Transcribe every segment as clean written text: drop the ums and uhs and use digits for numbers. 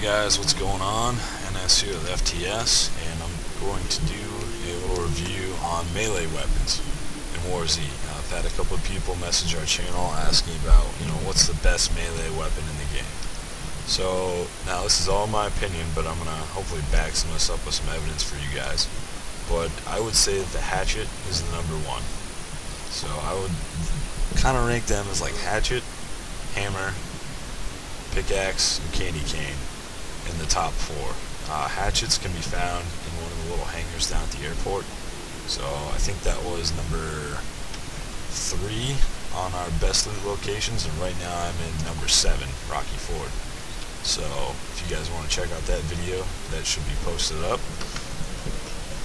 guys, what's going on? NS here with FTS, and I'm going to do a little review on melee weapons in WarZ. I've had a couple of people message our channel asking about, what's the best melee weapon in the game. So, now this is all my opinion, but I'm going to hopefully back some of this up with some evidence for you guys. But I would say that the hatchet is the number one. So I would kind of rank them as like hatchet, hammer, pickaxe, and candy cane in the top four. Hatchets can be found in one of the little hangars down at the airport. So I think that was number 3 on our best loot locations, and right now I'm in number 7, Rocky Ford. So if you guys want to check out that video, that should be posted up.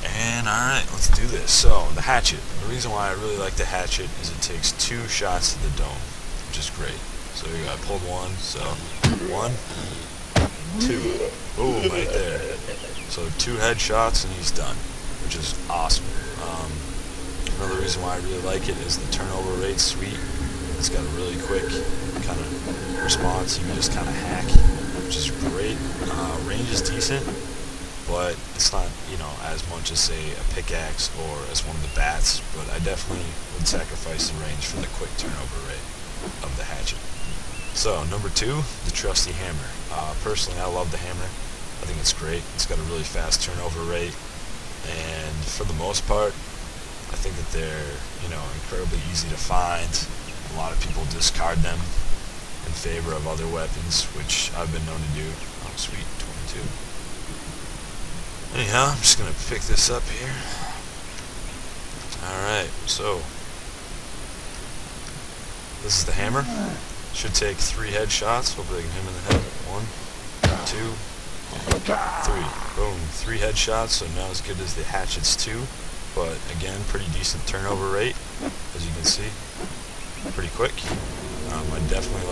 And alright, let's do this. So the hatchet. The reason why I really like the hatchet is it takes 2 shots to the dome, which is great. So I pulled one, so 1, 2, boom, right there. So 2 headshots and he's done, which is awesome. Another reason why I really like it is the turnover rate's sweet. It's got a really quick kind of response. You can just kind of hack, which is great. Range is decent, but it's not, as much as, say, a pickaxe or as one of the bats, but I definitely would sacrifice the range for the quick turnover rate of the hatchet. So, number 2, the trusty hammer. Personally, I love the hammer. I think it's great. It's got a really fast turnover rate, and for the most part, I think that they're, incredibly easy to find. A lot of people discard them in favor of other weapons, which I've been known to do. Oh, sweet, 22. Anyhow, I'm just going to pick this up here. Alright, so this is the hammer. Should take 3 headshots. Hopefully I can hit him in the head. 1, 2, 3. Boom. 3 headshots, so not as good as the hatchets 2. But again, pretty decent turnover rate, as you can see. Pretty quick. I definitely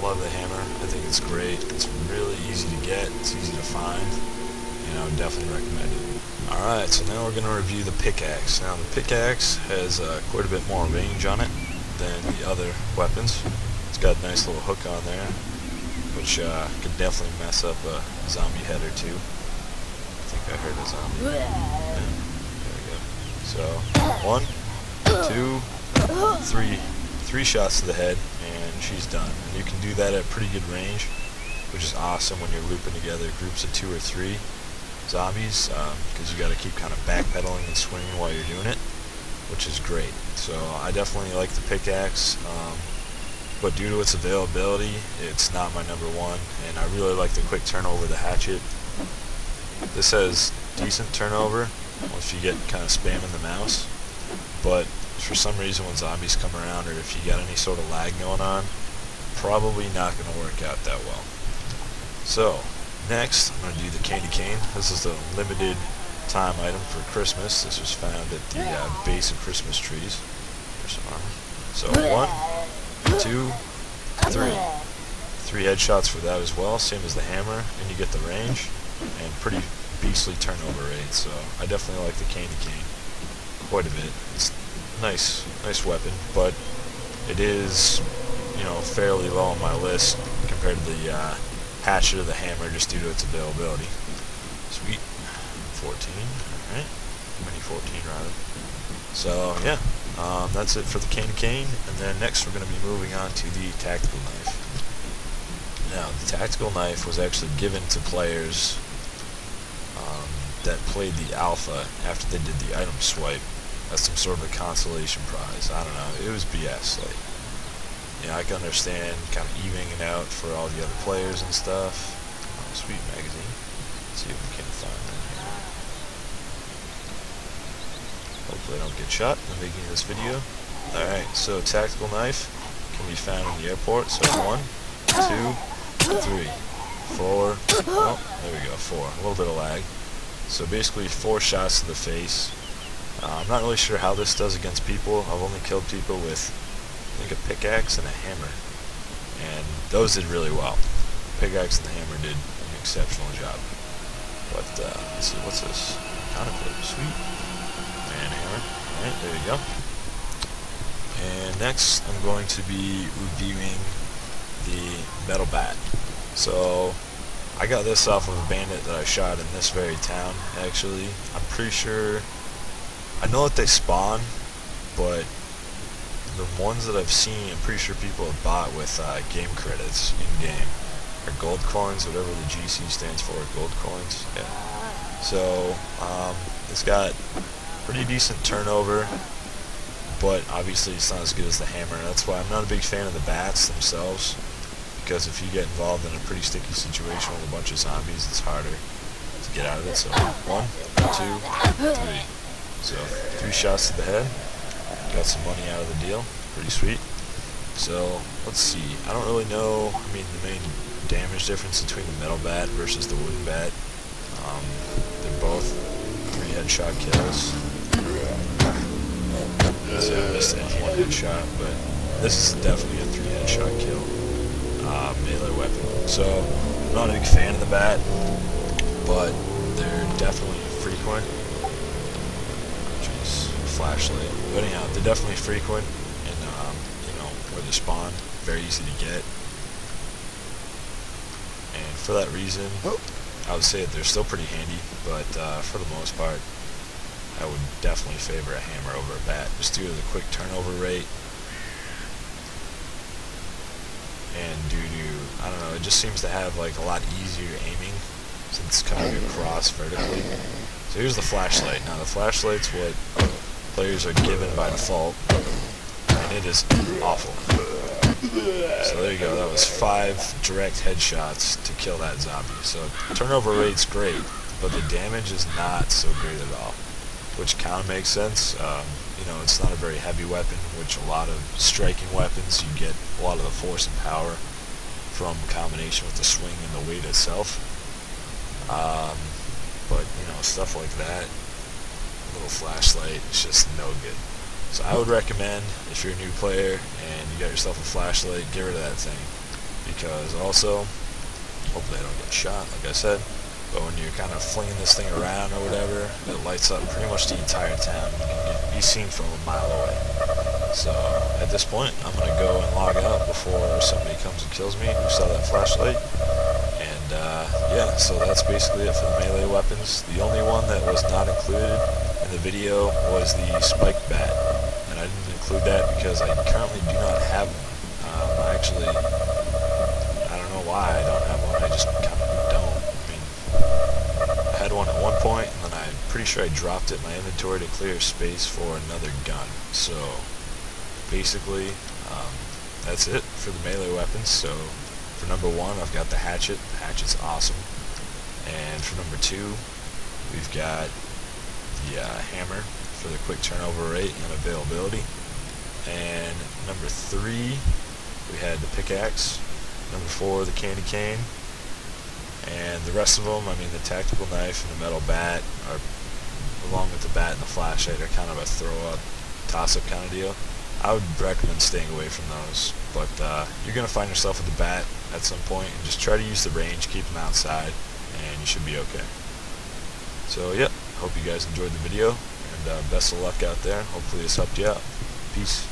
love the hammer. I think it's great. It's really easy to get. It's easy to find. I would definitely recommend it. Alright, so now we're going to review the pickaxe. Now the pickaxe has quite a bit more range on it than the other weapons. It's got a nice little hook on there, which could definitely mess up a zombie head or two. I think I heard a zombie. Yeah, there we go. So, 1, 2, 3. 3 shots to the head, and she's done. And you can do that at pretty good range, which is awesome when you're looping together groups of 2 or 3 zombies, because you got to keep kind of backpedaling and swinging while you're doing it, which is great. So I definitely like the pickaxe, but due to its availability, it's not my number 1, and I really like the quick turnover of the hatchet. This has decent turnover if you get kind of spamming the mouse, but for some reason when zombies come around, or if you got any sort of lag going on, probably not going to work out that well. So next, I'm going to do the candy cane. This is the limited time item for Christmas. This was found at the base of Christmas trees. There's some armor. So 1, 2, 3. 3 headshots for that as well, same as the hammer, and you get the range, and pretty beastly turnover rate. So I definitely like the candy cane quite a bit. It's nice weapon, but it is, fairly low on my list compared to the hatchet or the hammer, just due to its availability. Sweet. 14. Alright. Mini 14 rather. So yeah, that's it for the candy cane, and then next we're going to be moving on to the tactical knife. Now the tactical knife was actually given to players that played the alpha after they did the item swipe as some sort of a consolation prize. I don't know, it was BS. Like, I can understand kind of evening it out for all the other players and stuff. Oh, sweet magazine. Let's see if we can find that here. Hopefully I don't get shot in making this video. Alright, so tactical knife can be found in the airport. So 1, 2, 3, 4. Oh, there we go, 4. A little bit of lag. So basically 4 shots to the face. I'm not really sure how this does against people. I've only killed people with, I think, a pickaxe and a hammer, and those did really well. Pickaxe and the hammer did an exceptional job. But let's see, what's this? Counterfeit, sweet. And hammer. Alright, there you go. And next I'm going to be reviewing the metal bat. So I got this off of a bandit that I shot in this very town, actually. I'm pretty sure, I know that they spawn, but the ones that I've seen, I'm pretty sure people have bought with game credits in-game, or gold coins, whatever the GC stands for, gold coins, yeah. So, it's got pretty decent turnover, but obviously it's not as good as the hammer. That's why I'm not a big fan of the bats themselves, because if you get involved in a pretty sticky situation with a bunch of zombies, it's harder to get out of it. So 1, 2, 3. So 3 shots to the head. Got some money out of the deal. Pretty sweet. So let's see. I don't really know. I mean, the main damage difference between the metal bat versus the wooden bat. They're both 3 headshot kills. So I missed that 1 headshot, but this is definitely a 3 headshot kill. Melee weapon. So I'm not a big fan of the bat, but they're definitely frequent. Jeez, flashlight. But anyhow, they're definitely frequent, and you know where they spawn. Very easy to get, and for that reason, I would say that they're still pretty handy. But for the most part, I would definitely favor a hammer over a bat, just due to the quick turnover rate. And due to, I don't know, it just seems to have like a lot easier aiming since it's coming across vertically. So here's the flashlight. Now the flashlight's what players are given by default, and it is awful. So there you go, that was 5 direct headshots to kill that zombie. So turnover rate's great, but the damage is not so great at all, which kind of makes sense. You know, it's not a very heavy weapon, which a lot of striking weapons, you get a lot of the force and power from combination with the swing and the weight itself. But, you know, stuff like that, a little flashlight, it's just no good. So I would recommend, if you're a new player and you got yourself a flashlight, get rid of that thing. Because also, hopefully I don't get shot, like I said, but when you're kind of flinging this thing around or whatever, it lights up pretty much the entire town. You can be seen from a mile away. So at this point, I'm going to go and log out before somebody comes and kills me who saw that flashlight. And yeah, so that's basically it for the melee weapons. The only one that was not included in the video was the spiked bat. And I didn't include that because I currently do not have one. Actually, I don't know why I don't have one. I just kind of don't. I had one at one point, and then I'm pretty sure I dropped it in my inventory to clear space for another gun. So basically, that's it for the melee weapons. So for number 1, I've got the hatchet. The hatchet's awesome. And for number 2, we've got the hammer for the quick turnover rate and availability. And number 3, we had the pickaxe. Number 4, the candy cane. And the rest of them, I mean, the tactical knife and the metal bat, are, along with the bat and the flashlight, are kind of a throw-up, toss-up kind of deal. I would recommend staying away from those, but you're going to find yourself with the bat at some point, and just try to use the range, keep them outside, and you should be okay. So, yeah, hope you guys enjoyed the video, and best of luck out there. Hopefully this helped you out. Peace.